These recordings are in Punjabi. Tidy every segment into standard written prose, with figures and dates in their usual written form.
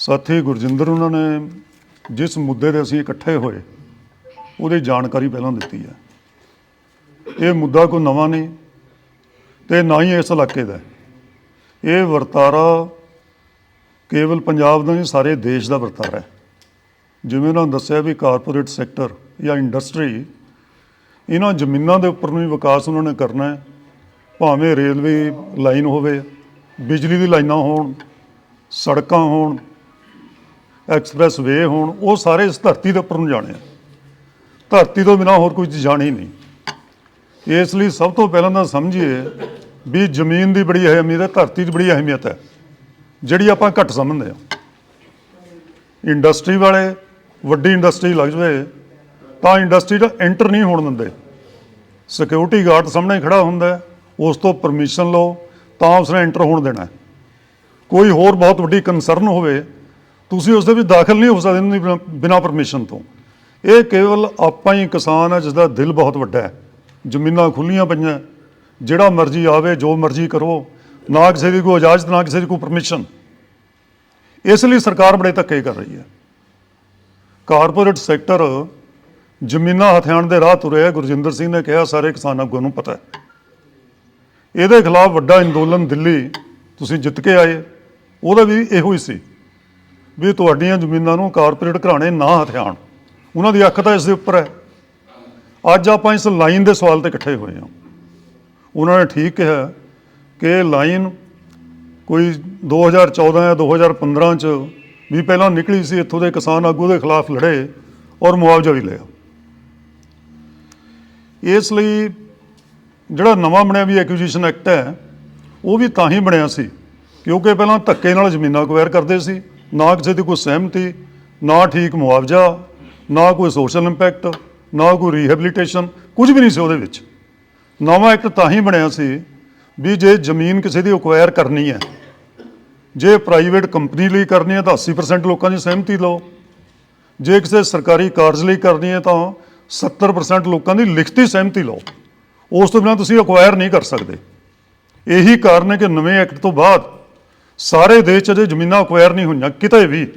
ਸਾਥੀ ਗੁਰਜਿੰਦਰ ਉਹਨਾਂ ਨੇ ਜਿਸ ਮੁੱਦੇ 'ਤੇ ਅਸੀਂ ਇਕੱਠੇ ਹੋਏ ਉਹਦੀ ਜਾਣਕਾਰੀ ਪਹਿਲਾਂ ਦਿੱਤੀ ਹੈ। ਇਹ ਮੁੱਦਾ ਕੋਈ ਨਵਾਂ ਨਹੀਂ ਅਤੇ ਨਾ ਹੀ ਇਸ ਇਲਾਕੇ ਦਾ। ਇਹ ਵਰਤਾਰਾ ਕੇਵਲ ਪੰਜਾਬ ਦਾ ਨਹੀਂ, ਸਾਰੇ ਦੇਸ਼ ਦਾ ਵਰਤਾਰਾ ਹੈ। ਜਿਵੇਂ ਉਹਨਾਂ ਨੇ ਦੱਸਿਆ ਵੀ ਕਾਰਪੋਰੇਟ ਸੈਕਟਰ ਜਾਂ ਇੰਡਸਟਰੀ, ਇਹਨਾਂ ਜ਼ਮੀਨਾਂ ਦੇ ਉੱਪਰ ਨੂੰ ਵੀ ਵਿਕਾਸ ਉਹਨਾਂ ਨੇ ਕਰਨਾ ਹੈ। ਭਾਵੇਂ ਰੇਲਵੇ ਲਾਈਨ ਹੋਵੇ, ਬਿਜਲੀ ਦੀ ਲਾਈਨਾਂ ਹੋਣ, ਸੜਕਾਂ ਹੋਣ, ਐਕਸਪ੍ਰੈਸ ਵੇ ਹੋਣ, ਉਹ ਸਾਰੇ ਇਸ ਧਰਤੀ ਦੇ ਉੱਪਰ ਨੂੰ ਜਾਣੇ ਆ। ਧਰਤੀ ਤੋਂ ਬਿਨਾਂ ਹੋਰ ਕੋਈ ਚੀਜ਼ ਜਾਣੀ ਨਹੀਂ। ਇਸ ਲਈ ਸਭ ਤੋਂ ਪਹਿਲਾਂ ਤਾਂ ਸਮਝੀਏ ਵੀ ਜ਼ਮੀਨ ਦੀ ਬੜੀ ਅਹਿਮੀਅਤ ਹੈ, ਧਰਤੀ ਦੀ ਬੜੀ ਅਹਿਮੀਅਤ ਹੈ, ਜਿਹੜੀ ਆਪਾਂ ਘੱਟ ਸਮਝਦੇ ਹਾਂ। ਇੰਡਸਟਰੀ ਵਾਲੇ ਵੱਡੀ ਇੰਡਸਟਰੀ ਲੱਗ ਜਾਵੇ ਤਾਂ ਇੰਡਸਟਰੀ ਦਾ ਐਂਟਰ ਨਹੀਂ ਹੋਣ ਦਿੰਦੇ। ਸਿਕਿਉਰਿਟੀ ਗਾਰਡ ਸਾਹਮਣੇ ਖੜਾ ਹੁੰਦਾ, ਉਸ ਤੋਂ ਪਰਮਿਸ਼ਨ ਲਓ ਤਾਂ ਉਸਨੇ ਐਂਟਰ ਹੋਣ ਦੇਣਾ। ਕੋਈ ਹੋਰ ਬਹੁਤ ਵੱਡੀ ਕੰਸਰਨ ਹੋਵੇ, ਤੁਸੀਂ ਉਸ ਦੇ ਵਿੱਚ ਦਾਖਲ ਨਹੀਂ ਹੋ ਸਕਦੇ ਬਿਨਾਂ ਪਰਮਿਸ਼ਨ ਤੋਂ। ਇਹ ਕੇਵਲ ਆਪਾਂ ਹੀ ਕਿਸਾਨ ਹੈ ਜਿਸ ਦਾ ਦਿਲ ਬਹੁਤ ਵੱਡਾ ਹੈ। ਜ਼ਮੀਨਾਂ ਖੁੱਲ੍ਹੀਆਂ ਪਈਆਂ, ਜਿਹੜਾ ਮਰਜ਼ੀ ਆਵੇ, ਜੋ ਮਰਜ਼ੀ ਕਰੋ, ਨਾ ਕਿਸੇ ਦੀ ਕੋਈ ਇਜਾਜ਼ਤ, ਨਾ ਕਿਸੇ ਦੀ ਕੋਈ ਪਰਮਿਸ਼ਨ। ਇਸ ਲਈ ਸਰਕਾਰ ਬੜੇ ਧੱਕੇ ਕਰ ਰਹੀ ਹੈ। ਕਾਰਪੋਰੇਟ ਸੈਕਟਰ ਜ਼ਮੀਨਾਂ ਹਥਿਆਉਣ ਦੇ ਰਾਹ ਤੁਰਿਆ। ਗੁਰਜਿੰਦਰ ਸਿੰਘ ਨੇ ਕਿਹਾ, ਸਾਰੇ ਕਿਸਾਨ ਆਗੂਆਂ ਨੂੰ ਪਤਾ ਹੈ। ਇਹਦੇ ਖਿਲਾਫ ਵੱਡਾ ਅੰਦੋਲਨ ਦਿੱਲੀ ਤੁਸੀਂ ਜਿੱਤ ਕੇ ਆਏ, ਉਹਦਾ ਵੀ ਇਹੋ ਹੀ ਸੀ ਵੀ ਤੁਹਾਡੀਆਂ ਜ਼ਮੀਨਾਂ ਨੂੰ ਕਾਰਪੋਰੇਟ ਘਰਾਣੇ ਨਾ ਹਥਿਆਉਣ। ਉਹਨਾਂ ਦੀ ਅੱਖ ਤਾਂ ਇਸ ਦੇ ਉੱਪਰ ਹੈ। ਅੱਜ ਆਪਾਂ ਇਸ ਲਾਈਨ ਦੇ ਸਵਾਲ 'ਤੇ ਇਕੱਠੇ ਹੋਏ ਹਾਂ। ਉਹਨਾਂ ਨੇ ਠੀਕ ਕਿਹਾ ਕਿ ਇਹ ਲਾਈਨ ਕੋਈ 2014 ਜਾਂ 2015 'ਚ ਵੀ ਪਹਿਲਾਂ ਨਿਕਲੀ ਸੀ। ਇੱਥੋਂ ਦੇ ਕਿਸਾਨ ਆਗੂ ਦੇ ਖਿਲਾਫ ਲੜੇ ਔਰ ਮੁਆਵਜ਼ਾ ਵੀ ਲਿਆ। ਇਸ ਲਈ ਜਿਹੜਾ ਨਵਾਂ ਬਣਿਆ ਵੀ ਐਕੁਜੀਸ਼ਨ ਐਕਟ ਹੈ, ਉਹ ਵੀ ਤਾਂ ਹੀ ਬਣਿਆ ਸੀ ਕਿਉਂਕਿ ਪਹਿਲਾਂ ਧੱਕੇ ਨਾਲ ਜ਼ਮੀਨਾਂ ਅਕਵਾਇਰ ਕਰਦੇ ਸੀ, ਨਾ ਕਿਸੇ ਦੀ ਕੋਈ ਸਹਿਮਤੀ, ਨਾ ਠੀਕ ਮੁਆਵਜ਼ਾ, ਨਾ ਕੋਈ ਸੋਸ਼ਲ ਇੰਪੈਕਟ, ਨਾ ਕੋਈ ਰੀਹੈਬਲੀਟੇਸ਼ਨ, ਕੁਝ ਵੀ ਨਹੀਂ ਸੀ ਉਹਦੇ ਵਿੱਚ। ਨਵਾਂ ਐਕਟ ਤਾਂ ਹੀ ਬਣਿਆ ਸੀ ਵੀ ਜੇ ਜ਼ਮੀਨ ਕਿਸੇ ਦੀ ਅਕਵਾਇਰ ਕਰਨੀ ਹੈ, ਜੇ ਪ੍ਰਾਈਵੇਟ ਕੰਪਨੀ ਲਈ ਕਰਨੀ ਹੈ ਤਾਂ 80% ਲੋਕਾਂ ਦੀ ਸਹਿਮਤੀ ਲਓ, ਜੇ ਕਿਸੇ ਸਰਕਾਰੀ ਕਾਰਜ ਲਈ ਕਰਨੀ ਹੈ ਤਾਂ 70% ਲੋਕਾਂ ਦੀ ਲਿਖਤੀ ਸਹਿਮਤੀ ਲਓ। ਉਸ ਤੋਂ ਬਿਨਾਂ ਤੁਸੀਂ ਅਕਵਾਇਰ ਨਹੀਂ ਕਰ ਸਕਦੇ। ਇਹੀ ਕਾਰਨ ਹੈ ਕਿ ਨਵੇਂ ਐਕਟ ਤੋਂ ਬਾਅਦ ਸਾਰੇ ਦੇਸ਼ 'ਚ ਅਜੇ ਜ਼ਮੀਨਾਂ ਅਕਵਾਇਰ ਨਹੀਂ ਹੋਈਆਂ ਕਿਤੇ ਵੀ।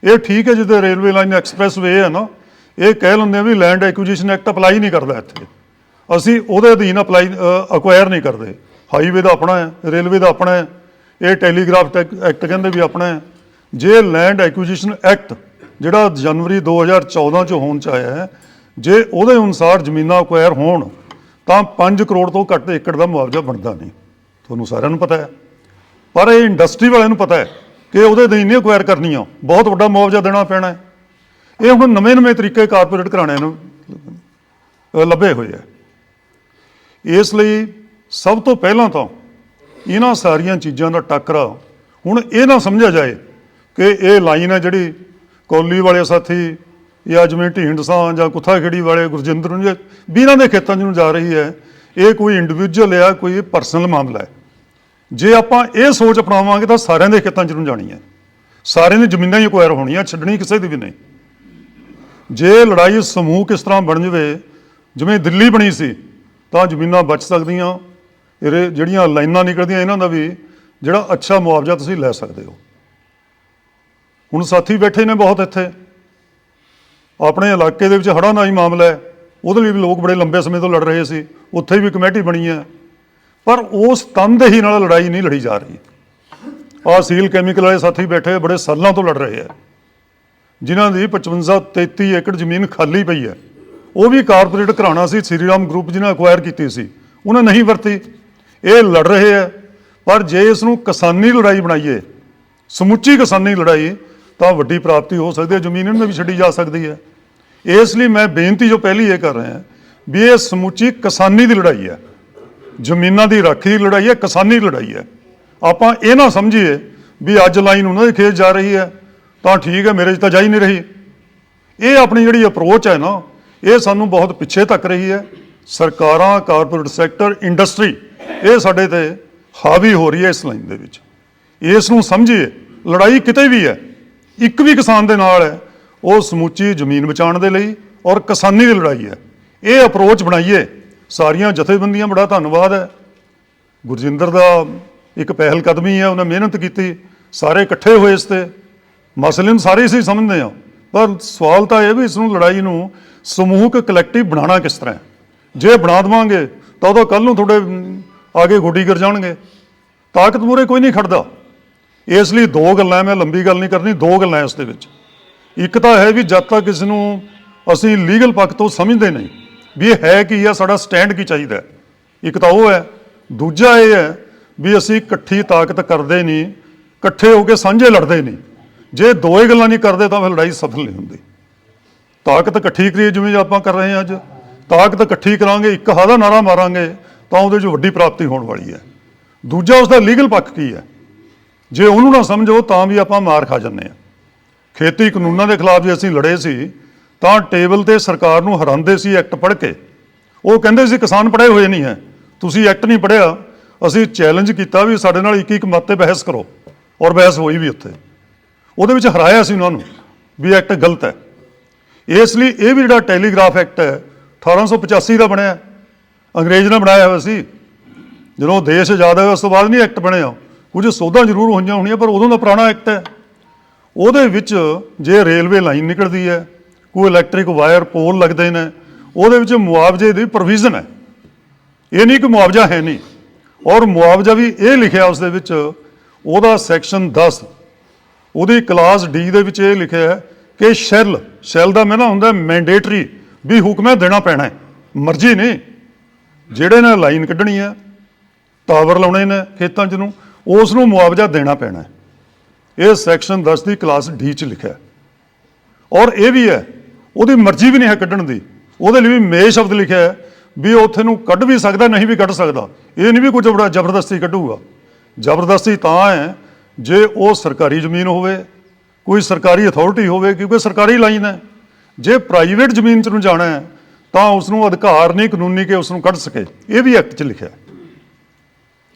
ਇਹ ਠੀਕ ਹੈ ਜਿੱਦਾਂ ਰੇਲਵੇ ਲਾਈਨ, ਐਕਸਪ੍ਰੈਸ ਵੇ ਹੈ ਨਾ, ਇਹ ਕਹਿ ਲੈਂਦੇ ਆ ਵੀ ਲੈਂਡ ਐਕੁਜੀਸ਼ਨ ਐਕਟ ਅਪਲਾਈ ਨਹੀਂ ਕਰਦਾ ਇੱਥੇ, ਅਸੀਂ ਉਹਦੇ ਅਧੀਨ ਅਕਵਾਇਰ ਨਹੀਂ ਕਰਦੇ। ਹਾਈਵੇ ਦਾ ਆਪਣਾ ਹੈ, ਰੇਲਵੇ ਦਾ ਆਪਣਾ ਹੈ, ਇਹ ਟੈਲੀਗ੍ਰਾਫ ਐਕਟ ਕਹਿੰਦੇ ਵੀ ਆਪਣਾ ਹੈ। ਜੇ ਲੈਂਡ ਐਕੁਜੀਸ਼ਨ ਐਕਟ ਜਿਹੜਾ ਜਨਵਰੀ 2014 'ਚ ਹੋਣ 'ਚ ਆਇਆ ਹੈ, ਜੇ ਉਹਦੇ ਅਨੁਸਾਰ ਜ਼ਮੀਨਾਂ ਅਕਵਾਇਰ ਹੋਣ ਤਾਂ 5 ਕਰੋੜ ਤੋਂ ਘੱਟ ਏਕੜ ਦਾ ਮੁਆਵਜ਼ਾ ਬਣਦਾ ਨਹੀਂ। ਤੁਹਾਨੂੰ ਸਾਰਿਆਂ ਨੂੰ ਪਤਾ ਹੈ। ਪਰ ਇਹ ਇੰਡਸਟਰੀ ਵਾਲਿਆਂ ਨੂੰ ਪਤਾ ਹੈ ਕਿ ਉਹਦੇ ਅਧੀਨ ਨਹੀਂ ਅਕਵਾਇਰ ਕਰਨੀਆਂ, ਬਹੁਤ ਵੱਡਾ ਮੁਆਵਜ਼ਾ ਦੇਣਾ ਪੈਣਾ ਹੈ। ਇਹ ਹੁਣ ਨਵੇਂ ਤਰੀਕੇ ਕਾਰਪੋਰੇਟ ਘਰਾਣਿਆਂ ਨੂੰ ਲੱਭੇ ਹੋਏ ਹੈ। ਇਸ ਲਈ ਸਭ ਤੋਂ ਪਹਿਲਾਂ ਤਾਂ ਇਹਨਾਂ ਸਾਰੀਆਂ ਚੀਜ਼ਾਂ ਦਾ ਟਾਕਰਾ ਹੁਣ ਇਹ ਨਾ ਸਮਝਿਆ ਜਾਏ ਕਿ ਇਹ ਲਾਈਨ ਹੈ ਜਿਹੜੀ ਕੌਲੀ ਵਾਲੇ ਸਾਥੀ ਜਾਂ ਜਿਵੇਂ ਢੀਂਡਸਾਂ ਜਾਂ ਕੁੱਥਾਖੇੜੀ ਵਾਲੇ ਗੁਰਜਿੰਦਰ ਨੂੰ ਵੀ ਇਹਨਾਂ ਦੇ ਖੇਤਾਂ 'ਚ ਨੂੰ ਜਾ ਰਹੀ ਹੈ, ਇਹ ਕੋਈ ਇੰਡੀਵਿਜੂਅਲ ਹੈ, ਕੋਈ ਪਰਸਨਲ ਮਾਮਲਾ ਹੈ। ਜੇ ਆਪਾਂ ਇਹ ਸੋਚ ਅਪਣਾਵਾਂਗੇ ਤਾਂ ਸਾਰਿਆਂ ਦੇ ਖੇਤਾਂ 'ਚ ਨੂੰ ਜਾਣੀ ਹੈ, ਸਾਰਿਆਂ ਦੀ ਜ਼ਮੀਨਾਂ ਹੀ ਅਕਵਾਇਰ ਹੋਣੀਆਂ, ਛੱਡਣੀ ਕਿਸੇ ਦੀ ਵੀ ਨਹੀਂ। ਜੇ ਲੜਾਈ ਸਮੂਹ ਕਿਸ ਤਰ੍ਹਾਂ ਬਣ ਜਾਵੇ ਜਿਵੇਂ ਦਿੱਲੀ ਬਣੀ ਸੀ ਤਾਂ ਜ਼ਮੀਨਾਂ ਬਚ ਸਕਦੀਆਂ। ਇਹ ਜਿਹੜੀਆਂ ਲਾਈਨਾਂ ਨਿਕਲਦੀਆਂ ਇਹਨਾਂ ਦਾ ਵੀ ਜਿਹੜਾ ਅੱਛਾ ਮੁਆਵਜ਼ਾ ਤੁਸੀਂ ਲੈ ਸਕਦੇ ਹੋ। ਹੁਣ ਸਾਥੀ ਬੈਠੇ ਨੇ ਬਹੁਤ ਇੱਥੇ, ਆਪਣੇ ਇਲਾਕੇ ਦੇ ਵਿੱਚ ਹੜ੍ਹਾਂ ਦਾ ਹੀ ਮਾਮਲਾ ਹੈ, ਉਹਦੇ ਲਈ ਵੀ ਲੋਕ ਬੜੇ ਲੰਬੇ ਸਮੇਂ ਤੋਂ ਲੜ ਰਹੇ ਸੀ, ਉੱਥੇ ਵੀ ਕਮੇਟੀ ਬਣੀ ਹੈ। ਪਰ ਉਸ ਤਨਦੇਹੀ ਨਾਲ ਲੜਾਈ ਨਹੀਂ ਲੜੀ ਜਾ ਰਹੀ। ਆਹ ਸੀਲ ਕੈਮੀਕਲ ਵਾਲੇ ਸਾਥੀ ਬੈਠੇ ਬੜੇ ਸਾਲਾਂ ਤੋਂ ਲੜ ਰਹੇ ਹੈ, ਜਿਨ੍ਹਾਂ ਦੀ 55-33 ਏਕੜ ਜ਼ਮੀਨ ਖਾਲੀ ਪਈ ਹੈ। ਉਹ ਵੀ ਕਾਰਪੋਰੇਟ ਘਰਾਣਾ ਸੀ, ਸ਼੍ਰੀਰਾਮ ਗਰੁੱਪ ਜਿਹਨੇ ਅਕਵਾਇਰ ਕੀਤੀ ਸੀ, ਉਹਨੇ ਨਹੀਂ ਵਰਤੀ। ਇਹ ਲੜ ਰਹੇ ਹੈ। ਪਰ ਜੇ ਇਸ ਨੂੰ ਕਿਸਾਨੀ ਲੜਾਈ ਬਣਾਈਏ, ਸਮੁੱਚੀ ਕਿਸਾਨੀ ਲੜਾਈ, ਤਾਂ ਵੱਡੀ ਪ੍ਰਾਪਤੀ ਹੋ ਸਕਦੀ ਹੈ, ਜ਼ਮੀਨ ਇਹਨਾਂ ਵੀ ਛੱਡੀ ਜਾ ਸਕਦੀ ਹੈ। ਇਸ ਲਈ ਮੈਂ ਬੇਨਤੀ ਜੋ ਪਹਿਲੀ ਇਹ ਕਰ ਰਿਹਾ ਵੀ ਇਹ ਸਮੁੱਚੀ ਕਿਸਾਨੀ ਦੀ ਲੜਾਈ ਹੈ, ਜ਼ਮੀਨਾਂ ਦੀ ਰਾਖੀ ਦੀ ਲੜਾਈ ਹੈ, ਕਿਸਾਨੀ ਲੜਾਈ ਹੈ। ਆਪਾਂ ਇਹ ਨਾ ਸਮਝੀਏ ਵੀ ਅੱਜ ਲਾਈਨ ਉਹਨਾਂ ਦੇ ਖੇਤ ਜਾ ਰਹੀ ਹੈ ਤਾਂ ਠੀਕ ਹੈ, ਮੇਰੇ 'ਚ ਤਾਂ ਜਾ ਹੀ ਨਹੀਂ ਰਹੀ। ਇਹ ਆਪਣੀ ਜਿਹੜੀ ਅਪਰੋਚ ਹੈ ਨਾ, ਇਹ ਸਾਨੂੰ ਬਹੁਤ ਪਿੱਛੇ ਧੱਕ ਰਹੀ ਹੈ। ਸਰਕਾਰਾਂ, ਕਾਰਪੋਰੇਟ ਸੈਕਟਰ, ਇੰਡਸਟਰੀ, ਇਹ ਸਾਡੇ 'ਤੇ ਹਾਵੀ ਹੋ ਰਹੀ ਹੈ ਇਸ ਲਾਈਨ ਦੇ ਵਿੱਚ। ਇਸ ਨੂੰ ਸਮਝੀਏ, ਲੜਾਈ ਕਿਤੇ ਵੀ ਹੈ, ਇੱਕ ਵੀ ਕਿਸਾਨ ਦੇ ਨਾਲ ਹੈ, ਉਹ ਸਮੁੱਚੀ ਜ਼ਮੀਨ ਬਚਾਉਣ ਦੇ ਲਈ ਔਰ ਕਿਸਾਨੀ ਦੀ ਲੜਾਈ ਹੈ। ਇਹ ਅਪਰੋਚ ਬਣਾਈਏ। ਸਾਰੀਆਂ ਜਥੇਬੰਦੀਆਂ, ਬੜਾ ਧੰਨਵਾਦ ਹੈ ਗੁਰਜਿੰਦਰ ਦਾ, ਇੱਕ ਪਹਿਲ ਕਦਮੀ ਹੈ, ਉਹਨੇ ਮਿਹਨਤ ਕੀਤੀ, ਸਾਰੇ ਇਕੱਠੇ ਹੋਏ ਇਸ 'ਤੇ। ਮਸਲੇ ਨੂੰ ਸਾਰੇ ਅਸੀਂ ਸਮਝਦੇ ਹਾਂ, ਪਰ ਸਵਾਲ ਤਾਂ ਇਹ ਵੀ ਇਸ ਨੂੰ ਲੜਾਈ ਨੂੰ ਸਮੂਹਕ ਕਲੈਕਟਿਵ ਬਣਾਉਣਾ ਕਿਸ ਤਰ੍ਹਾਂ ਹੈ। ਜੇ ਬਣਾ ਦੇਵਾਂਗੇ ਤਾਂ ਉਦੋਂ ਕੱਲ੍ਹ ਨੂੰ ਤੁਹਾਡੇ ਆਗੇ ਗੋਡੀ ਗਿਰ ਜਾਣਗੇ। ਤਾਕਤ ਮੂਹਰੇ ਕੋਈ ਨਹੀਂ ਖੜਦਾ। ਇਸ ਲਈ ਦੋ ਗੱਲਾਂ, ਮੈਂ ਲੰਬੀ ਗੱਲ ਨਹੀਂ ਕਰਨੀ, ਦੋ ਗੱਲਾਂ ਇਸ ਦੇ ਵਿੱਚ। ਇੱਕ ਤਾਂ ਹੈ ਵੀ ਜਦ ਤੱਕ ਇਸ ਨੂੰ ਅਸੀਂ ਲੀਗਲ ਪੱਖ ਤੋਂ ਸਮਝਦੇ ਨਹੀਂ ਵੀ ਇਹ ਹੈ ਕੀ ਆ, ਸਾਡਾ ਸਟੈਂਡ ਕੀ ਚਾਹੀਦਾ, ਇੱਕ ਤਾਂ ਉਹ ਹੈ। ਦੂਜਾ ਇਹ ਹੈ ਵੀ ਅਸੀਂ ਇਕੱਠੀ ਤਾਕਤ ਕਰਦੇ ਨਹੀਂ, ਇਕੱਠੇ ਹੋ ਕੇ ਸਾਂਝੇ ਲੜਦੇ ਨਹੀਂ। ਜੇ ਦੋਏ ਗੱਲਾਂ ਨਹੀਂ ਕਰਦੇ ਤਾਂ ਫਿਰ ਲੜਾਈ ਸਫਲ ਨਹੀਂ ਹੁੰਦੀ। ਤਾਕਤ ਇਕੱਠੀ ਕਰੀਏ, ਜਿਵੇਂ ਆਪਾਂ ਕਰ ਰਹੇ ਹਾਂ ਅੱਜ, ਤਾਕਤ ਇਕੱਠੀ ਕਰਾਂਗੇ, ਇੱਕ ਦਾ ਨਾਰਾ ਮਾਰਾਂਗੇ ਤਾਂ ਉਹਦੇ 'ਚ ਵੱਡੀ ਪ੍ਰਾਪਤੀ ਹੋਣ ਵਾਲੀ ਹੈ। ਦੂਜਾ ਉਸਦਾ ਲੀਗਲ ਪੱਖ ਕੀ ਹੈ, ਜੇ ਉਹਨੂੰ ਨਾ ਸਮਝੋ ਤਾਂ ਵੀ ਆਪਾਂ ਮਾਰ ਖਾ ਜਾਂਦੇ ਹਾਂ। ਖੇਤੀ ਕਾਨੂੰਨਾਂ ਦੇ ਖਿਲਾਫ ਜੇ ਅਸੀਂ ਲੜੇ ਸੀ ਤਾਂ ਟੇਬਲ ਤੇ ਸਰਕਾਰ ਨੂੰ ਹਰਾਉਂਦੇ ਸੀ ਐਕਟ ਪੜ੍ਹ ਕੇ। ਉਹ ਕਹਿੰਦੇ ਸੀ ਕਿਸਾਨ ਪੜ੍ਹੇ ਹੋਏ ਨਹੀਂ ਹੈ, ਤੁਸੀਂ ਐਕਟ ਨਹੀਂ ਪੜ੍ਹਿਆ। ਅਸੀਂ ਚੈਲੰਜ ਕੀਤਾ ਵੀ ਸਾਡੇ ਨਾਲ ਇੱਕ ਮਤ ਤੇ ਬਹਿਸ ਕਰੋ, ਔਰ ਬਹਿਸ ਹੋਈ ਵੀ ਉੱਥੇ। ਉਹਦੇ ਵਿੱਚ ਹਰਾਇਆ ਸੀ ਉਹਨਾਂ ਨੂੰ ਵੀ ਐਕਟ ਗਲਤ ਹੈ। ਇਸ ਲਈ ਇਹ ਵੀ ਜਿਹੜਾ ਟੈਲੀਗ੍ਰਾਫ ਐਕਟ ਹੈ 1885 ਦਾ ਬਣਿਆ, ਅੰਗਰੇਜ਼ ਨੇ ਬਣਾਇਆ ਹੋਇਆ ਸੀ। ਜਦੋਂ ਦੇਸ਼ ਆਜ਼ਾਦ ਹੋਇਆ ਉਸ ਤੋਂ ਬਾਅਦ ਨਹੀਂ ਐਕਟ ਬਣਿਆ, ਕੁਝ ਸੋਧਾਂ ਜ਼ਰੂਰ ਹੋਈਆਂ ਹੋਣੀਆਂ, ਪਰ ਉਦੋਂ ਦਾ ਪੁਰਾਣਾ ਐਕਟ ਹੈ। ਉਹਦੇ ਵਿੱਚ ਜੇ ਰੇਲਵੇ ਲਾਈਨ ਨਿਕਲਦੀ ਹੈ, ਕੋਈ ਇਲੈਕਟ੍ਰਿਕ ਵਾਇਰ ਪੋਲ ਲੱਗਦੇ ਨੇ, ਉਹਦੇ ਵਿੱਚ ਮੁਆਵਜ਼ੇ ਦੀ ਪ੍ਰੋਵੀਜ਼ਨ ਹੈ। ਇਹ ਨਹੀਂ ਕਿ ਮੁਆਵਜ਼ਾ ਹੈ ਨਹੀਂ, ਔਰ ਮੁਆਵਜ਼ਾ ਵੀ ਇਹ ਲਿਖਿਆ ਉਸ ਦੇ ਵਿੱਚ, ਉਹਦਾ ਸੈਕਸ਼ਨ 10 ਉਹਦੀ ਕਲਾਸ ਡੀ ਦੇ ਵਿੱਚ ਇਹ ਲਿਖਿਆ ਹੈ ਕਿ ਸ਼ੈਲ ਦਾ ਮੈਨਾਂ ਹੁੰਦਾ ਮੈਂਡੇਟਰੀ, ਵੀ ਹੁਕਮ ਦੇਣਾ ਪੈਣਾ ਹੈ, ਮਰਜ਼ੀ ਨਹੀਂ। ਜਿਹੜੇ ਨੇ ਲਾਈਨ ਕੱਢਣੀ ਹੈ, ਟਾਵਰ ਲਾਉਣੇ ਨੇ ਖੇਤਾਂ 'ਚ ਨੂੰ, ਉਸ ਨੂੰ ਮੁਆਵਜ਼ਾ ਦੇਣਾ ਪੈਣਾ ਹੈ। ਇਹ ਸੈਕਸ਼ਨ 10 ਦੀ ਕਲਾਸ ਡੀ 'ਚ ਲਿਖਿਆ। ਔਰ ਇਹ ਵੀ ਹੈ ਉਹਦੀ ਮਰਜ਼ੀ ਵੀ ਨਹੀਂ ਹੈ ਕੱਢਣ ਦੀ, ਉਹਦੇ ਲਈ ਵੀ ਮੇ ਸ਼ਬਦ ਲਿਖਿਆ ਹੈ ਵੀ ਉੱਥੇ ਨੂੰ ਕੱਢ ਵੀ ਸਕਦਾ, ਨਹੀਂ ਵੀ ਕੱਢ ਸਕਦਾ। ਇਹ ਨਹੀਂ ਵੀ ਕੁਝ ਬੜਾ ਜ਼ਬਰਦਸਤੀ ਕੱਢੂਗਾ। ਜ਼ਬਰਦਸਤੀ ਤਾਂ ਹੈ ਜੇ ਉਹ ਸਰਕਾਰੀ ਜ਼ਮੀਨ ਹੋਵੇ, ਕੋਈ ਸਰਕਾਰੀ ਅਥਾਰਟੀ ਹੋਵੇ, ਕਿਉਂਕਿ ਸਰਕਾਰੀ ਲਾਈਨ ਹੈ। ਜੇ ਪ੍ਰਾਈਵੇਟ ਜ਼ਮੀਨ 'ਚ ਨੂੰ ਜਾਣਾ ਹੈ ਤਾਂ ਉਸ ਨੂੰ ਅਧਿਕਾਰ ਨਹੀਂ ਕਾਨੂੰਨੀ ਕਿ ਉਸ ਨੂੰ ਕੱਢ ਸਕੇ। ਇਹ ਵੀ ਐਕਟ 'ਚ ਲਿਖਿਆ।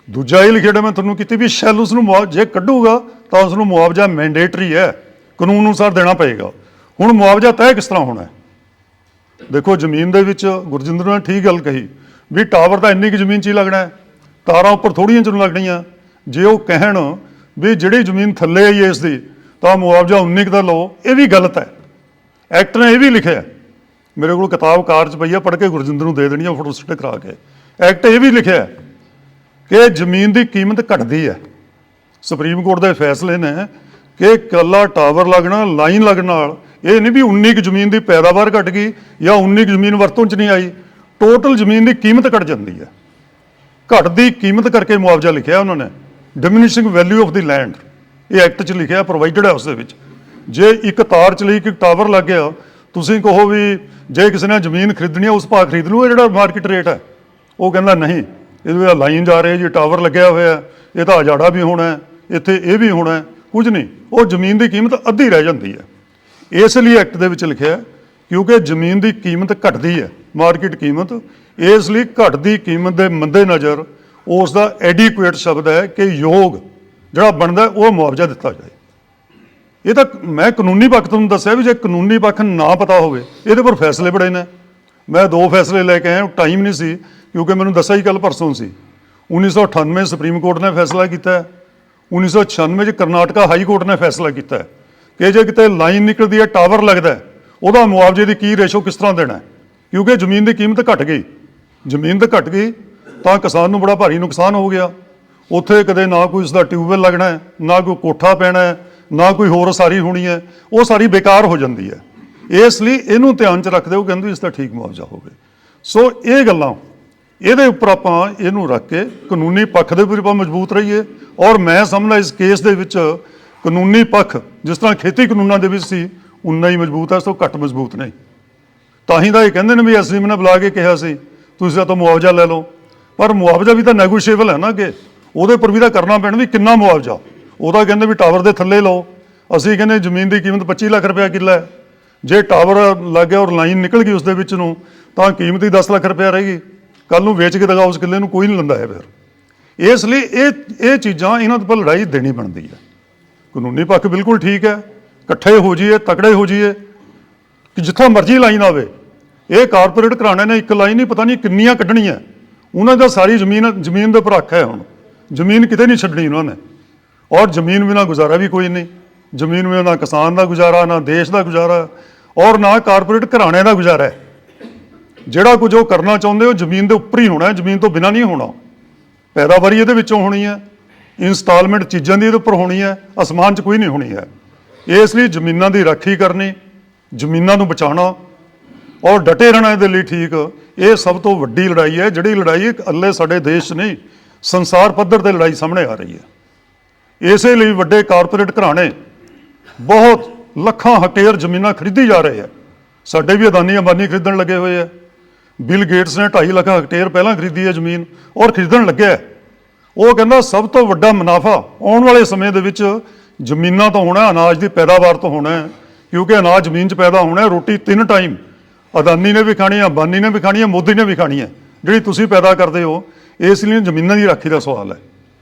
ਦੂਜਾ ਇਹ ਲਿਖਿਆ ਮੈਂ ਤੁਹਾਨੂੰ ਕੀਤੀ ਵੀ ਸ਼ੈਲ ਉਸ ਨੂੰ ਜੇ ਕੱਢੂਗਾ ਤਾਂ ਉਸ ਨੂੰ ਮੁਆਵਜ਼ਾ ਮੈਂਡੇਟਰੀ ਹੈ, ਕਾਨੂੰਨ ਅਨੁਸਾਰ ਦੇਣਾ ਪਏਗਾ। ਹੁਣ ਮੁਆਵਜ਼ਾ ਤੈਅ ਕਿਸ ਤਰ੍ਹਾਂ ਹੋਣਾ? ਦੇਖੋ ਜ਼ਮੀਨ ਦੇ ਵਿੱਚ ਗੁਰਜਿੰਦਰ ਨੇ ਠੀਕ ਗੱਲ ਕਹੀ ਵੀ ਟਾਵਰ ਤਾਂ ਇੰਨੀ ਕੁ ਜ਼ਮੀਨ 'ਚ ਹੀ ਲੱਗਣਾ ਹੈ, ਤਾਰਾਂ ਉੱਪਰ ਥੋੜ੍ਹੀਆਂ 'ਚ ਨੂੰ ਲੱਗਣੀਆਂ। ਜੇ ਉਹ ਕਹਿਣ ਵੀ ਜਿਹੜੀ ਜ਼ਮੀਨ ਥੱਲੇ ਆਈ ਇਸ ਦੀ ਤਾਂ ਮੁਆਵਜ਼ਾ 19 ਕੁ ਦਾ ਲਓ, ਇਹ ਵੀ ਗਲਤ ਹੈ। ਐਕਟ ਨੇ ਇਹ ਵੀ ਲਿਖਿਆ, ਮੇਰੇ ਕੋਲ ਕਿਤਾਬ ਕਾਰ 'ਚ ਪਈ ਆ, ਪੜ੍ਹ ਕੇ ਗੁਰਜਿੰਦਰ ਨੂੰ ਦੇ ਦੇਣੀ ਆ ਫੋਟੋ ਸਟੇਟ ਕਰਾ ਕੇ। ਐਕਟ ਇਹ ਵੀ ਲਿਖਿਆ ਕਿ ਜ਼ਮੀਨ ਦੀ ਕੀਮਤ ਘਟਦੀ ਹੈ। ਸੁਪਰੀਮ ਕੋਰਟ ਦੇ ਫੈਸਲੇ ਨੇ ਕਿ ਇਕੱਲਾ ਟਾਵਰ ਲੱਗਣਾ, ਲਾਈਨ ਲੱਗਣ ਨਾਲ ਇਹ ਨਹੀਂ ਵੀ 19 ਕੁ ਜ਼ਮੀਨ ਦੀ ਪੈਦਾਵਾਰ ਘਟ ਗਈ ਜਾਂ 19 ਕੁ ਜ਼ਮੀਨ ਵਰਤੋਂ 'ਚ ਨਹੀਂ ਆਈ, ਟੋਟਲ ਜ਼ਮੀਨ ਦੀ ਕੀਮਤ ਘਟ ਜਾਂਦੀ ਹੈ। ਘਟਦੀ ਕੀਮਤ ਕਰਕੇ ਮੁਆਵਜ਼ਾ ਲਿਖਿਆ ਉਹਨਾਂ ਨੇ, ਡਿਮਿਨਿਸ਼ਿੰਗ ਵੈਲਿਊ ਆਫ ਦੀ ਲੈਂਡ। ਇਹ ਐਕਟ 'ਚ ਲਿਖਿਆ, ਪ੍ਰੋਵਾਈਡਡ ਹੈ ਉਸ ਦੇ ਵਿੱਚ। ਜੇ ਇੱਕ ਤਾਰ ਚਲੀ, ਇੱਕ ਟਾਵਰ ਲੱਗ ਗਿਆ, ਤੁਸੀਂ ਕਹੋ ਵੀ ਜੇ ਕਿਸੇ ਨੇ ਜ਼ਮੀਨ ਖਰੀਦਣੀ ਹੈ ਉਸ ਭਾਅ ਖਰੀਦ ਲੂ, ਇਹ ਜਿਹੜਾ ਮਾਰਕੀਟ ਰੇਟ ਹੈ। ਉਹ ਕਹਿੰਦਾ ਨਹੀਂ, ਇਹਦੇ ਲਾਈਨ ਜਾ ਰਹੀ ਜੀ, ਟਾਵਰ ਲੱਗਿਆ ਹੋਇਆ, ਇਹ ਤਾਂ ਉਜਾੜਾ ਵੀ ਹੋਣਾ, ਇੱਥੇ ਇਹ ਵੀ ਹੋਣਾ, ਕੁਝ ਨਹੀਂ। ਉਹ ਜ਼ਮੀਨ ਦੀ ਕੀਮਤ ਅੱਧੀ ਰਹਿ ਜਾਂਦੀ ਹੈ। ਇਸ ਲਈ ਐਕਟ ਦੇ ਵਿੱਚ ਲਿਖਿਆ ਕਿਉਂਕਿ ਜ਼ਮੀਨ ਦੀ ਕੀਮਤ ਘਟਦੀ ਹੈ, ਮਾਰਕੀਟ ਕੀਮਤ। ਇਸ ਲਈ ਘਟਦੀ ਕੀਮਤ ਦੇ ਮੱਦੇ ਨਜ਼ਰ ਉਸ ਦਾ ਐਡੀਕੁਏਟ ਸ਼ਬਦ ਹੈ ਕਿ ਯੋਗ ਜਿਹੜਾ ਬਣਦਾ ਉਹ ਮੁਆਵਜ਼ਾ ਦਿੱਤਾ ਜਾਏ। ਇਹ ਤਾਂ ਮੈਂ ਕਾਨੂੰਨੀ ਪੱਖ ਤੁਹਾਨੂੰ ਦੱਸਿਆ ਵੀ ਜੇ ਕਾਨੂੰਨੀ ਪੱਖ ਨਾ ਪਤਾ ਹੋਵੇ, ਇਹਦੇ ਪਰ ਫੈਸਲੇ ਬੜੇ ਨੇ। ਮੈਂ 2 ਫੈਸਲੇ ਲੈ ਕੇ ਆਇਆ, ਟਾਈਮ ਨਹੀਂ ਸੀ ਕਿਉਂਕਿ ਮੈਨੂੰ ਦੱਸਿਆ ਹੀ ਕੱਲ੍ਹ ਪਰਸੋਂ ਸੀ। 1998 ਸੁਪਰੀਮ ਕੋਰਟ ਨੇ ਫੈਸਲਾ ਕੀਤਾ ਹੈ, 1996 'ਚ ਕਰਨਾਟਕਾ ਹਾਈ ਕੋਰਟ ਨੇ ਫੈਸਲਾ ਕੀਤਾ ਹੈ ਕਿ ਜੇ ਕਿਤੇ ਲਾਈਨ ਨਿਕਲਦੀ ਹੈ, ਟਾਵਰ ਲੱਗਦਾ, ਉਹਦਾ ਮੁਆਵਜ਼ੇ ਦੀ ਕੀ ਰੇਸ਼ੋ ਕਿਸ ਤਰ੍ਹਾਂ ਦੇਣਾ, ਕਿਉਂਕਿ ਜ਼ਮੀਨ ਦੀ ਕੀਮਤ ਘਟ ਗਈ। ਜ਼ਮੀਨ ਤਾਂ ਘਟ ਗਈ ਤਾਂ ਕਿਸਾਨ ਨੂੰ ਬੜਾ ਭਾਰੀ ਨੁਕਸਾਨ ਹੋ ਗਿਆ। ਉੱਥੇ ਕਦੇ ਨਾ ਕੋਈ ਉਸਦਾ ਟਿਊਬਵੈੱਲ ਲੱਗਣਾ ਹੈ, ਨਾ ਕੋਈ ਕੋਠਾ ਪੈਣਾ ਹੈ, ਨਾ ਕੋਈ ਹੋਰ ਉਸਾਰੀ ਹੋਣੀ ਹੈ, ਉਹ ਸਾਰੀ ਬੇਕਾਰ ਹੋ ਜਾਂਦੀ ਹੈ। ਇਸ ਲਈ ਇਹਨੂੰ ਧਿਆਨ 'ਚ ਰੱਖਦੇ ਹੋ, ਕਹਿੰਦੇ ਇਸ ਦਾ ਠੀਕ ਮੁਆਵਜ਼ਾ ਹੋਵੇ। ਸੋ ਇਹ ਗੱਲਾਂ, ਇਹਦੇ ਉੱਪਰ ਆਪਾਂ ਇਹਨੂੰ ਰੱਖ ਕੇ ਕਾਨੂੰਨੀ ਪੱਖ ਦੇ ਉੱਪਰ ਆਪਾਂ ਮਜ਼ਬੂਤ ਰਹੀਏ। ਔਰ ਮੈਂ ਸਮਝਦਾ ਇਸ ਕੇਸ ਦੇ ਵਿੱਚ ਕਾਨੂੰਨੀ ਪੱਖ ਜਿਸ ਤਰ੍ਹਾਂ ਖੇਤੀ ਕਾਨੂੰਨਾਂ ਦੇ ਵਿੱਚ ਸੀ ਉਨਾ ਹੀ ਮਜ਼ਬੂਤ ਹੈ, ਇਸ ਤੋਂ ਘੱਟ ਮਜ਼ਬੂਤ ਨਹੀਂ। ਤਾਂ ਹੀ ਤਾਂ ਇਹ ਕਹਿੰਦੇ ਨੇ ਵੀ ਅਸੀਂ ਨੇ ਬੁਲਾ ਕੇ ਕਿਹਾ ਸੀ ਤੁਸੀਂ ਤਾਂ ਮੁਆਵਜ਼ਾ ਲੈ ਲਓ, ਪਰ ਮੁਆਵਜ਼ਾ ਵੀ ਤਾਂ ਨੈਗੋਸ਼ੀਏਬਲ ਹੈ ਨਾ, ਕਿ ਉਹਦੇ ਉੱਪਰ ਵੀ ਤਾਂ ਕਰਨਾ ਪੈਣਾ ਵੀ ਕਿੰਨਾ ਮੁਆਵਜ਼ਾ। ਉਹਦਾ ਕਹਿੰਦੇ ਵੀ ਟਾਵਰ ਦੇ ਥੱਲੇ ਲਓ, ਅਸੀਂ ਕਹਿੰਦੇ ਜ਼ਮੀਨ ਦੀ ਕੀਮਤ 25 ਲੱਖ ਰੁਪਇਆ ਕਿੱਲਾ ਹੈ। ਜੇ ਟਾਵਰ ਲੱਗ ਗਿਆ ਔਰ ਲਾਈਨ ਨਿਕਲ ਗਈ ਉਸ ਦੇ ਵਿੱਚ ਨੂੰ ਤਾਂ ਕੀਮਤ ਹੀ 10 ਲੱਖ ਰੁਪਇਆ ਰਹੇਗੀ। ਕੱਲ੍ਹ ਨੂੰ ਵੇਚ ਕੇ ਦਿਖਾਓ ਉਸ ਕਿੱਲੇ ਨੂੰ, ਕੋਈ ਨਹੀਂ ਲੈਂਦਾ ਹੈ ਫਿਰ। ਇਸ ਲਈ ਇਹ ਚੀਜ਼ਾਂ ਇਹਨਾਂ ਦੇ ਉੱਪਰ ਲੜਾਈ ਦੇਣੀ ਬਣਦੀ ਹੈ। ਕਾਨੂੰਨੀ ਪੱਖ ਬਿਲਕੁਲ ਠੀਕ ਹੈ, ਇਕੱਠੇ ਹੋ ਜਾਈਏ, ਤਕੜੇ ਹੋ ਜਾਈਏ ਕਿ ਜਿੱਥੋਂ ਮਰਜ਼ੀ ਲਾਈਨ ਆਵੇ। ਇਹ ਕਾਰਪੋਰੇਟ ਘਰਾਣੇ ਨੇ ਇੱਕ ਲਾਈਨ ਹੀ ਪਤਾ ਨਹੀਂ ਕਿੰਨੀਆਂ ਕੱਢਣੀਆਂ, ਉਹਨਾਂ ਦਾ ਸਾਰੀ ਜ਼ਮੀਨ ਦੇ ਉੱਪਰ ਹੱਕ ਹੈ। ਹੁਣ ਜ਼ਮੀਨ ਕਿਤੇ ਨਹੀਂ ਛੱਡਣੀ ਉਹਨਾਂ ਨੇ, ਔਰ ਜ਼ਮੀਨ ਬਿਨਾਂ ਗੁਜ਼ਾਰਾ ਵੀ ਕੋਈ ਨਹੀਂ। ਜ਼ਮੀਨ ਵਿੱਚ ਨਾ ਕਿਸਾਨ ਦਾ ਗੁਜ਼ਾਰਾ, ਨਾ ਦੇਸ਼ ਦਾ ਗੁਜ਼ਾਰਾ, ਔਰ ਨਾ ਕਾਰਪੋਰੇਟ ਘਰਾਣੇ ਦਾ ਗੁਜ਼ਾਰਾ ਹੈ। ਜਿਹੜਾ ਕੁਝ ਉਹ ਕਰਨਾ ਚਾਹੁੰਦੇ ਉਹ ਜ਼ਮੀਨ ਦੇ ਉੱਪਰ ਹੀ ਹੋਣਾ, ਜ਼ਮੀਨ ਤੋਂ ਬਿਨਾਂ ਨਹੀਂ ਹੋਣਾ। ਪੈਦਾਵਾਰੀ ਇਹਦੇ ਵਿੱਚੋਂ ਹੋਣੀ ਹੈ, ਇੰਸਟਾਲਮੈਂਟ ਚੀਜ਼ਾਂ ਦੀ ਇਹਦੇ ਉੱਪਰ ਹੋਣੀ ਹੈ, ਅਸਮਾਨ 'ਚ ਕੋਈ ਨਹੀਂ ਹੋਣੀ ਹੈ। ਇਸ ਲਈ ਜ਼ਮੀਨਾਂ ਦੀ ਰਾਖੀ ਕਰਨੀ, ਜ਼ਮੀਨਾਂ ਨੂੰ ਬਚਾਉਣਾ ਔਰ ਡਟੇ ਰਹਿਣਾ ਇਹਦੇ ਲਈ ਠੀਕ, ਇਹ ਸਭ ਤੋਂ ਵੱਡੀ ਲੜਾਈ ਹੈ। ਜਿਹੜੀ ਲੜਾਈ ਇਕੱਲੇ ਸਾਡੇ ਦੇਸ਼ 'ਚ ਨਹੀਂ, ਸੰਸਾਰ ਪੱਧਰ 'ਤੇ ਲੜਾਈ ਸਾਹਮਣੇ ਆ ਰਹੀ ਹੈ। ਇਸੇ ਲਈ ਵੱਡੇ ਕਾਰਪੋਰੇਟ ਘਰਾਣੇ ਬਹੁਤ ਲੱਖਾਂ ਹੈਕਟੇਅਰ ਜ਼ਮੀਨਾਂ ਖਰੀਦੀ ਜਾ ਰਹੇ ਹੈ। ਸਾਡੇ ਵੀ ਅਦਾਨੀ ਅੰਬਾਨੀ ਖਰੀਦਣ ਲੱਗੇ ਹੋਏ ਹੈ। ਬਿਲ ਗੇਟਸ ਨੇ 2.5 ਲੱਖ ਹੈਕਟੇਅਰ ਪਹਿਲਾਂ ਖਰੀਦੀ ਹੈ ਜ਼ਮੀਨ, ਔਰ ਖਰੀਦਣ ਲੱਗਿਆ। ਉਹ ਕਹਿੰਦਾ ਸਭ ਤੋਂ ਵੱਡਾ ਮੁਨਾਫਾ ਆਉਣ ਵਾਲੇ ਸਮੇਂ ਦੇ ਵਿੱਚ ਜ਼ਮੀਨਾਂ ਤੋਂ ਹੋਣਾ, ਅਨਾਜ ਦੀ ਪੈਦਾਵਾਰ ਤੋਂ ਹੋਣਾ ਹੈ, ਕਿਉਂਕਿ ਅਨਾਜ ਜ਼ਮੀਨ 'ਚ ਪੈਦਾ ਹੋਣਾ ਹੈ। ਰੋਟੀ 3 ਟਾਈਮ ਅਦਾਨੀ ਨੇ ਵੀ ਖਾਣੀ ਹੈ, ਅੰਬਾਨੀ ਨੇ ਵੀ ਖਾਣੀ ਹੈ, ਮੋਦੀ ਨੇ ਵੀ ਖਾਣੀ ਹੈ, ਜਿਹੜੀ ਤੁਸੀਂ ਪੈਦਾ ਕਰਦੇ ਹੋ। ਇਸ ਲਈ ਜ਼ਮੀਨਾਂ ਦੀ ਰਾਖੀ ਦਾ ਸਵਾਲ ਹੈ।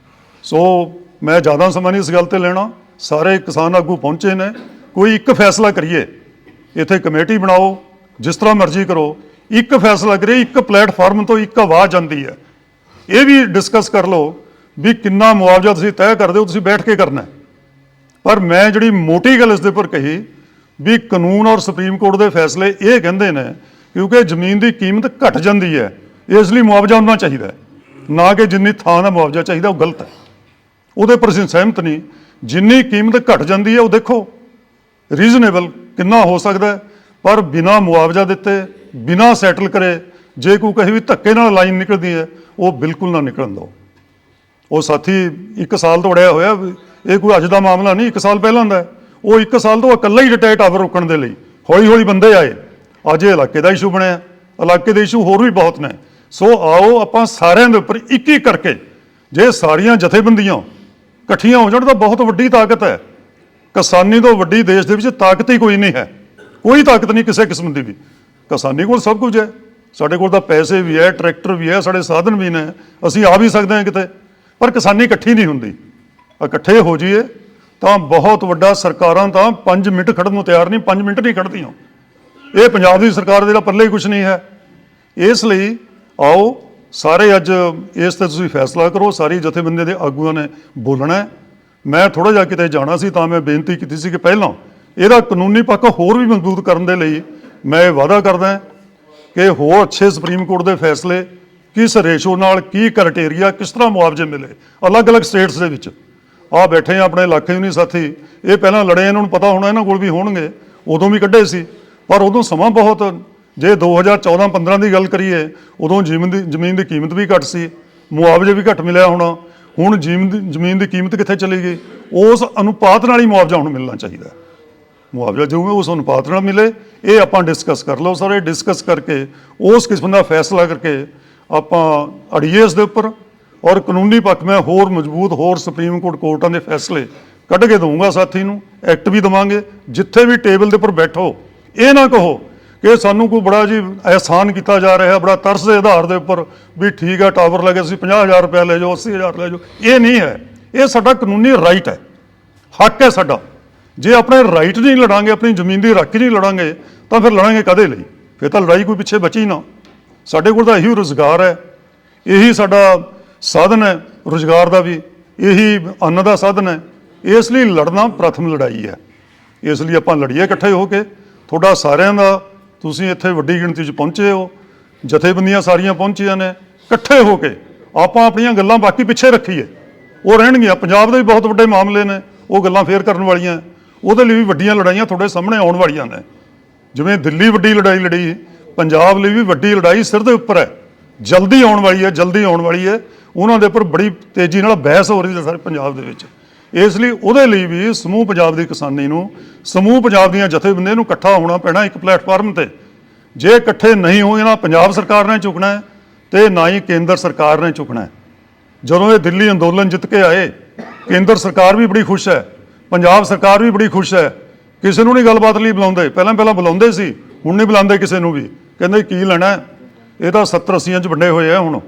ਸੋ ਮੈਂ ਜ਼ਿਆਦਾ ਸਮਾਂ ਨਹੀਂ ਇਸ ਗੱਲ 'ਤੇ ਲੈਣਾ। ਸਾਰੇ ਕਿਸਾਨ ਆਗੂ ਪਹੁੰਚੇ ਨੇ, ਕੋਈ ਇੱਕ ਫੈਸਲਾ ਕਰੀਏ, ਇੱਥੇ ਕਮੇਟੀ ਬਣਾਓ, ਜਿਸ ਤਰ੍ਹਾਂ ਮਰਜ਼ੀ ਕਰੋ, ਇੱਕ ਫੈਸਲਾ ਕਰੀਏ, ਇੱਕ ਪਲੇਟਫਾਰਮ ਤੋਂ ਇੱਕ ਆਵਾਜ਼ ਆਉਂਦੀ ਹੈ। ਇਹ ਵੀ ਡਿਸਕਸ ਕਰ ਲਓ ਵੀ ਕਿੰਨਾ ਮੁਆਵਜ਼ਾ ਤੁਸੀਂ ਤੈਅ ਕਰਦੇ ਹੋ, ਤੁਸੀਂ ਬੈਠ ਕੇ ਕਰਨਾ। ਪਰ ਮੈਂ ਜਿਹੜੀ ਮੋਟੀ ਗੱਲ ਇਸ ਦੇ ਉੱਪਰ ਕਹੀ ਵੀ ਕਾਨੂੰਨ ਔਰ ਸੁਪਰੀਮ ਕੋਰਟ ਦੇ ਫੈਸਲੇ ਇਹ ਕਹਿੰਦੇ ਨੇ, ਕਿਉਂਕਿ ਜ਼ਮੀਨ ਦੀ ਕੀਮਤ ਘਟ ਜਾਂਦੀ ਹੈ, ਇਸ ਲਈ ਮੁਆਵਜ਼ਾ ਹੋਣਾ ਚਾਹੀਦਾ ਹੈ, ਨਾ ਕਿ ਜਿੰਨੀ ਥਾਂ ਦਾ ਮੁਆਵਜ਼ਾ ਚਾਹੀਦਾ ਉਹ ਗਲਤ ਹੈ। ਉਹਦੇ ਪਰ ਅਸੀਂ ਸਹਿਮਤ ਨਹੀਂ। ਜਿੰਨੀ ਕੀਮਤ ਘਟ ਜਾਂਦੀ ਹੈ ਉਹ ਦੇਖੋ ਰੀਜ਼ਨੇਬਲ ਕਿੰਨਾ ਹੋ ਸਕਦਾ, ਪਰ ਬਿਨਾਂ ਮੁਆਵਜ਼ਾ ਦਿੱਤੇ, ਬਿਨਾਂ ਸੈਟਲ ਕਰੇ ਜੇ ਕੋਈ ਕਹੇ ਵੀ ਧੱਕੇ ਨਾਲ ਲਾਈਨ ਨਿਕਲਦੀ ਹੈ, ਉਹ ਬਿਲਕੁਲ ਨਾ ਨਿਕਲਣ ਦਿਓ। ਉਹ ਸਾਥੀ 1 ਸਾਲ ਤੋਂ ਅੜਿਆ ਹੋਇਆ, ਇਹ ਕੋਈ ਅੱਜ ਦਾ ਮਾਮਲਾ ਨਹੀਂ, 1 ਸਾਲ ਪਹਿਲਾਂ ਦਾ। ਉਹ 1 ਸਾਲ ਤੋਂ ਇਕੱਲਾ ਹੀ ਡਿਟਾਇਰ ਟਾਵਰ ਰੋਕਣ ਦੇ ਲਈ ਹੌਲੀ ਹੌਲੀ ਬੰਦੇ ਆਏ, ਅੱਜ ਇਹ ਇਲਾਕੇ ਦਾ ਇਸ਼ੂ ਬਣਿਆ। ਇਲਾਕੇ ਦੇ ਇਸ਼ੂ ਹੋਰ ਵੀ ਬਹੁਤ ਨੇ। ਸੋ ਆਓ ਆਪਾਂ ਸਾਰਿਆਂ ਦੇ ਉੱਪਰ ਇੱਕ ਇੱਕ ਕਰਕੇ, ਜੇ ਸਾਰੀਆਂ ਜਥੇਬੰਦੀਆਂ ਇਕੱਠੀਆਂ ਹੋ ਜਾਣ ਤਾਂ ਬਹੁਤ ਵੱਡੀ ਤਾਕਤ ਹੈ। ਕਿਸਾਨੀ ਤੋਂ ਵੱਡੀ ਦੇਸ਼ ਦੇ ਵਿੱਚ ਤਾਕਤ ਹੀ ਕੋਈ ਨਹੀਂ ਹੈ, ਕੋਈ ਤਾਕਤ ਨਹੀਂ ਕਿਸੇ ਕਿਸਮ ਦੀ ਵੀ। ਕਿਸਾਨੀ ਕੋਲ ਸਭ ਕੁਝ ਹੈ, ਸਾਡੇ ਕੋਲ ਤਾਂ ਪੈਸੇ ਵੀ ਹੈ, ਟਰੈਕਟਰ ਵੀ ਹੈ, ਸਾਡੇ ਸਾਧਨ ਵੀ ਨੇ, ਅਸੀਂ ਆ ਵੀ ਸਕਦੇ ਹਾਂ ਕਿਤੇ, ਪਰ ਕਿਸਾਨੀ ਇਕੱਠੀ ਨਹੀਂ ਹੁੰਦੀ। ਇਕੱਠੇ ਹੋ ਜਾਈਏ ਤਾਂ ਬਹੁਤ ਵੱਡਾ। ਸਰਕਾਰਾਂ ਤਾਂ 5 ਮਿੰਟ ਖੜਨ ਨੂੰ ਤਿਆਰ ਨਹੀਂ, 5 ਮਿੰਟ ਨਹੀਂ ਖੜਦੀਆਂ। ਇਹ ਪੰਜਾਬ ਦੀ ਸਰਕਾਰ ਦੇ ਪੱਲੇ ਹੀ ਕੁਝ ਨਹੀਂ ਹੈ। ਇਸ ਲਈ ਆਓ ਸਾਰੇ ਅੱਜ ਇਸ ਤੇ ਤੁਸੀਂ ਫੈਸਲਾ ਕਰੋ। ਸਾਰੀ ਜਥੇਬੰਦੀਆਂ ਦੇ ਆਗੂਆਂ ਨੇ ਬੋਲਣਾ ਹੈ। ਮੈਂ ਥੋੜ੍ਹਾ ਜਿਹਾ ਕਿਤੇ ਜਾਣਾ ਸੀ ਤਾਂ ਮੈਂ ਬੇਨਤੀ ਕੀਤੀ ਸੀ ਕਿ ਪਹਿਲਾਂ ਇਹਦਾ ਕਾਨੂੰਨੀ ਪੱਖ ਹੋਰ ਵੀ ਮਜ਼ਬੂਤ ਕਰਨ ਦੇ ਲਈ ਮੈਂ ਇਹ ਵਾਅਦਾ ਕਰਦਾ ਕਿ ਹੋਰ ਅੱਛੇ ਸੁਪਰੀਮ ਕੋਰਟ ਦੇ ਫੈਸਲੇ, ਕਿਸ ਰੇਸ਼ੋ ਨਾਲ, ਕੀ ਕ੍ਰਾਈਟੇਰੀਆ, ਕਿਸ ਤਰ੍ਹਾਂ ਮੁਆਵਜ਼ੇ ਮਿਲੇ ਅਲੱਗ-ਅਲੱਗ ਸਟੇਟਸ ਦੇ ਵਿੱਚ। ਆ ਬੈਠੇ ਆ ਆਪਣੇ ਇਲਾਕੇ ਨਹੀਂ ਸਾਥੀ, ਇਹ ਪਹਿਲਾਂ ਲੜੇ, ਇਹਨਾਂ ਨੂੰ ਪਤਾ ਹੋਣਾ ਇਹਨਾਂ ਕੋਲ ਵੀ ਹੋਣਗੇ, ਉਦੋਂ ਵੀ ਕੱਢੇ ਸੀ, ਪਰ ਉਦੋਂ ਸਮਾਂ ਬਹੁਤ। ਜੇ 2014-15 ਦੀ ਗੱਲ ਕਰੀਏ, ਉਦੋਂ ਜ਼ਮੀਨ ਦੀ ਕੀਮਤ ਵੀ ਘੱਟ ਸੀ, ਮੁਆਵਜ਼ੇ ਵੀ ਘੱਟ ਮਿਲਿਆ ਹੋਣਾ। ਹੁਣ ਜ਼ਮੀਨ ਦੀ ਕੀਮਤ ਕਿੱਥੇ ਚਲੀ ਗਈ? ਉਸ ਅਨੁਪਾਤ ਨਾਲ ਹੀ ਮੁਆਵਜ਼ਾ ਹੁਣ ਮਿਲਣਾ ਚਾਹੀਦਾ। ਮੁਆਵਜ਼ਾ ਜੋ ਹੈ ਉਸ ਅਨੁਪਾਤ ਨਾਲ ਮਿਲੇ। ਇਹ ਆਪਾਂ ਡਿਸਕਸ ਕਰ ਲਓ, ਸਾਰੇ ਡਿਸਕਸ ਕਰਕੇ ਉਸ ਕਿਸਮ ਦਾ ਫੈਸਲਾ ਕਰਕੇ ਆਪਾਂ ਅੜੀਏ ਇਸ ਦੇ ਉੱਪਰ। ਔਰ ਕਾਨੂੰਨੀ ਪੱਖ ਮੈਂ ਹੋਰ ਮਜ਼ਬੂਤ, ਹੋਰ ਸੁਪਰੀਮ ਕੋਰਟਾਂ ਦੇ ਫੈਸਲੇ ਕੱਢ ਕੇ ਦਊਂਗਾ ਸਾਥੀ ਨੂੰ, ਐਕਟ ਵੀ ਦੇਵਾਂਗੇ। ਜਿੱਥੇ ਵੀ ਟੇਬਲ ਦੇ ਉੱਪਰ ਬੈਠੋ, ਇਹ ਨਾ ਕਹੋ ਕਿ ਸਾਨੂੰ ਕੋਈ ਬੜਾ ਜੀ ਅਹਿਸਾਨ ਕੀਤਾ ਜਾ ਰਿਹਾ, ਬੜਾ ਤਰਸ ਦੇ ਆਧਾਰ ਦੇ ਉੱਪਰ ਵੀ ਠੀਕ ਹੈ ਟਾਵਰ ਲੱਗੇ, ਤੁਸੀਂ 50,000 ਰੁਪਇਆ ਲੈ ਜਾਓ, 80,000 ਲੈ ਜਾਓ। ਇਹ ਨਹੀਂ ਹੈ। ਇਹ ਸਾਡਾ ਕਾਨੂੰਨੀ ਰਾਈਟ ਹੈ, ਹੱਕ ਹੈ ਸਾਡਾ। ਜੇ ਆਪਣੇ ਰਾਈਟ ਨਹੀਂ ਲੜਾਂਗੇ, ਆਪਣੀ ਜ਼ਮੀਨ ਦੀ ਰਾਖੀ ਨਹੀਂ ਲੜਾਂਗੇ, ਤਾਂ ਫਿਰ ਲੜਾਂਗੇ ਕਦੇ ਲਈ? ਫਿਰ ਤਾਂ ਲੜਾਈ ਕੋਈ ਪਿੱਛੇ ਬਚੀ ਨਾ। ਸਾਡੇ ਕੋਲ ਤਾਂ ਇਹੀ ਰੁਜ਼ਗਾਰ ਹੈ, ਇਹੀ ਸਾਡਾ ਸਾਧਨ ਹੈ ਰੁਜ਼ਗਾਰ ਦਾ ਵੀ, ਇਹੀ ਅੰਨ ਦਾ ਸਾਧਨ ਹੈ। ਇਸ ਲਈ ਲੜਨਾ ਪ੍ਰਥਮ ਲੜਾਈ ਹੈ। ਇਸ ਲਈ ਆਪਾਂ ਲੜੀਏ ਇਕੱਠੇ ਹੋ ਕੇ। ਤੁਹਾਡਾ ਸਾਰਿਆਂ ਦਾ, ਤੁਸੀਂ ਇੱਥੇ ਵੱਡੀ ਗਿਣਤੀ 'ਚ ਪਹੁੰਚੇ ਹੋ, ਜਥੇਬੰਦੀਆਂ ਸਾਰੀਆਂ ਪਹੁੰਚੀਆਂ ਨੇ। ਇਕੱਠੇ ਹੋ ਕੇ ਆਪਾਂ ਆਪਣੀਆਂ ਗੱਲਾਂ ਬਾਕੀ ਪਿੱਛੇ ਰੱਖੀਏ, ਉਹ ਰਹਿਣਗੀਆਂ। ਪੰਜਾਬ ਦੇ ਵੀ ਬਹੁਤ ਵੱਡੇ ਮਾਮਲੇ ਨੇ, ਉਹ ਗੱਲਾਂ ਫੇਰ ਕਰਨ ਵਾਲੀਆਂ। ਉਹਦੇ ਲਈ ਵੀ ਵੱਡੀਆਂ ਲੜਾਈਆਂ ਤੁਹਾਡੇ ਸਾਹਮਣੇ ਆਉਣ ਵਾਲੀਆਂ ਨੇ। ਜਿਵੇਂ ਦਿੱਲੀ ਵੱਡੀ ਲੜਾਈ ਲੜੀ, ਪੰਜਾਬ ਲਈ ਵੀ ਵੱਡੀ ਲੜਾਈ ਸਿਰ ਦੇ ਉੱਪਰ ਹੈ, ਜਲਦੀ ਆਉਣ ਵਾਲੀ ਹੈ, ਜਲਦੀ ਆਉਣ ਵਾਲੀ ਹੈ। ਉਹਨਾਂ ਦੇ ਉੱਪਰ ਬੜੀ ਤੇਜ਼ੀ ਨਾਲ ਬਹਿਸ ਹੋ ਰਹੀ ਹੈ ਸਾਰੇ ਪੰਜਾਬ ਦੇ ਵਿੱਚ। ਇਸ ਲਈ ਉਹਦੇ ਲਈ ਵੀ ਸਮੂਹ ਪੰਜਾਬ ਦੀ ਕਿਸਾਨੀ ਨੂੰ, ਸਮੂਹ ਪੰਜਾਬ ਦੀਆਂ ਜਥੇਬੰਦੀਆਂ ਨੂੰ ਇਕੱਠਾ ਹੋਣਾ ਪੈਣਾ ਇੱਕ ਪਲੇਟਫਾਰਮ 'ਤੇ। ਜੇ ਇਕੱਠੇ ਨਹੀਂ ਹੋਏ, ਨਾ ਪੰਜਾਬ ਸਰਕਾਰ ਨੇ ਝੁਕਣਾ ਹੈ ਤੇ ਨਾ ਹੀ ਕੇਂਦਰ ਸਰਕਾਰ ਨੇ ਝੁਕਣਾ ਹੈ। ਜਦੋਂ ਇਹ ਦਿੱਲੀ ਅੰਦੋਲਨ ਜਿੱਤ ਕੇ ਆਏ, ਕੇਂਦਰ ਸਰਕਾਰ ਵੀ ਬੜੀ ਖੁਸ਼ ਹੈ, ਪੰਜਾਬ ਸਰਕਾਰ ਵੀ ਬੜੀ ਖੁਸ਼ ਹੈ। ਕਿਸੇ ਨੂੰ ਨਹੀਂ ਗੱਲਬਾਤ ਲਈ ਬੁਲਾਉਂਦੇ, ਪਹਿਲਾਂ ਬੁਲਾਉਂਦੇ ਸੀ, ਹੁਣ ਨਹੀਂ ਬੁਲਾਉਂਦੇ ਕਿਸੇ ਨੂੰ ਵੀ। ਕਹਿੰਦੇ ਕੀ ਲੈਣਾ, ਇਹ ਤਾਂ 70-80 'ਚ ਵੰਡੇ ਹੋਏ ਆ ਹੁਣ।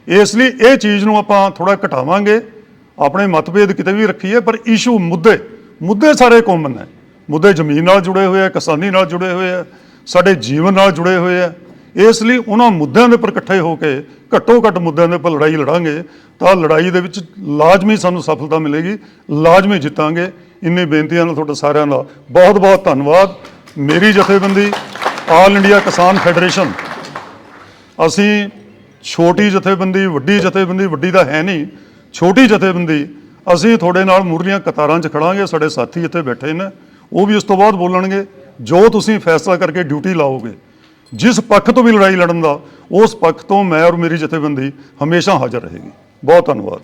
ਇਸ ਲਈ ਇਹ ਚੀਜ਼ ਨੂੰ ਆਪਾਂ ਥੋੜ੍ਹਾ ਘਟਾਵਾਂਗੇ। ਆਪਣੇ ਮਤਭੇਦ ਕਿਤੇ ਵੀ ਰੱਖੀਏ, ਪਰ ਇਸ਼ੂ, ਮੁੱਦੇ ਸਾਰੇ ਕਾਮਨ ਨੇ। ਮੁੱਦੇ ਜ਼ਮੀਨ ਨਾਲ ਜੁੜੇ ਹੋਏ ਆ, ਕਿਸਾਨੀ ਨਾਲ ਜੁੜੇ ਹੋਏ ਆ, ਸਾਡੇ ਜੀਵਨ ਨਾਲ ਜੁੜੇ ਹੋਏ ਆ। ਇਸ ਲਈ ਉਹਨਾਂ ਮੁੱਦਿਆਂ ਦੇ ਉੱਪਰ ਇਕੱਠੇ ਹੋ ਕੇ ਘੱਟੋ ਘੱਟ ਮੁੱਦਿਆਂ ਦੇ ਉੱਪਰ ਲੜਾਈ ਲੜਾਂਗੇ ਤਾਂ ਲੜਾਈ ਦੇ ਵਿੱਚ ਲਾਜ਼ਮੀ ਸਾਨੂੰ ਸਫਲਤਾ ਮਿਲੇਗੀ, ਲਾਜ਼ਮੀ ਜਿੱਤਾਂਗੇ। ਇੰਨੀ ਬੇਨਤੀਆਂ ਨਾਲ ਤੁਹਾਡਾ ਸਾਰਿਆਂ ਦਾ ਬਹੁਤ ਬਹੁਤ ਧੰਨਵਾਦ। ਮੇਰੀ ਜਥੇਬੰਦੀ ਆਲ ਇੰਡੀਆ ਕਿਸਾਨ ਫੈਡਰੇਸ਼ਨ, ਅਸੀਂ ਛੋਟੀ ਜਥੇਬੰਦੀ, ਵੱਡੀ ਤਾਂ ਹੈ ਨਹੀਂ, ਛੋਟੀ ਜਥੇਬੰਦੀ, ਅਸੀਂ ਤੁਹਾਡੇ ਨਾਲ ਮੂਹਰਲੀਆਂ ਕਤਾਰਾਂ 'ਚ ਖੜਾਂਗੇ। ਸਾਡੇ ਸਾਥੀ ਇੱਥੇ ਬੈਠੇ ਨੇ, ਉਹ ਵੀ ਇਸ ਤੋਂ ਬਾਅਦ ਬੋਲਣਗੇ। ਜੋ ਤੁਸੀਂ ਫੈਸਲਾ ਕਰਕੇ ਡਿਊਟੀ ਲਾਓਗੇ, ਜਿਸ ਪੱਖ ਤੋਂ ਵੀ ਲੜਾਈ ਲੜਨ ਦਾ, ਉਸ ਪੱਖ ਤੋਂ ਮੈਂ ਔਰ ਮੇਰੀ ਜਥੇਬੰਦੀ ਹਮੇਸ਼ਾ ਹਾਜ਼ਰ ਰਹੇਗੀ। ਬਹੁਤ ਧੰਨਵਾਦ।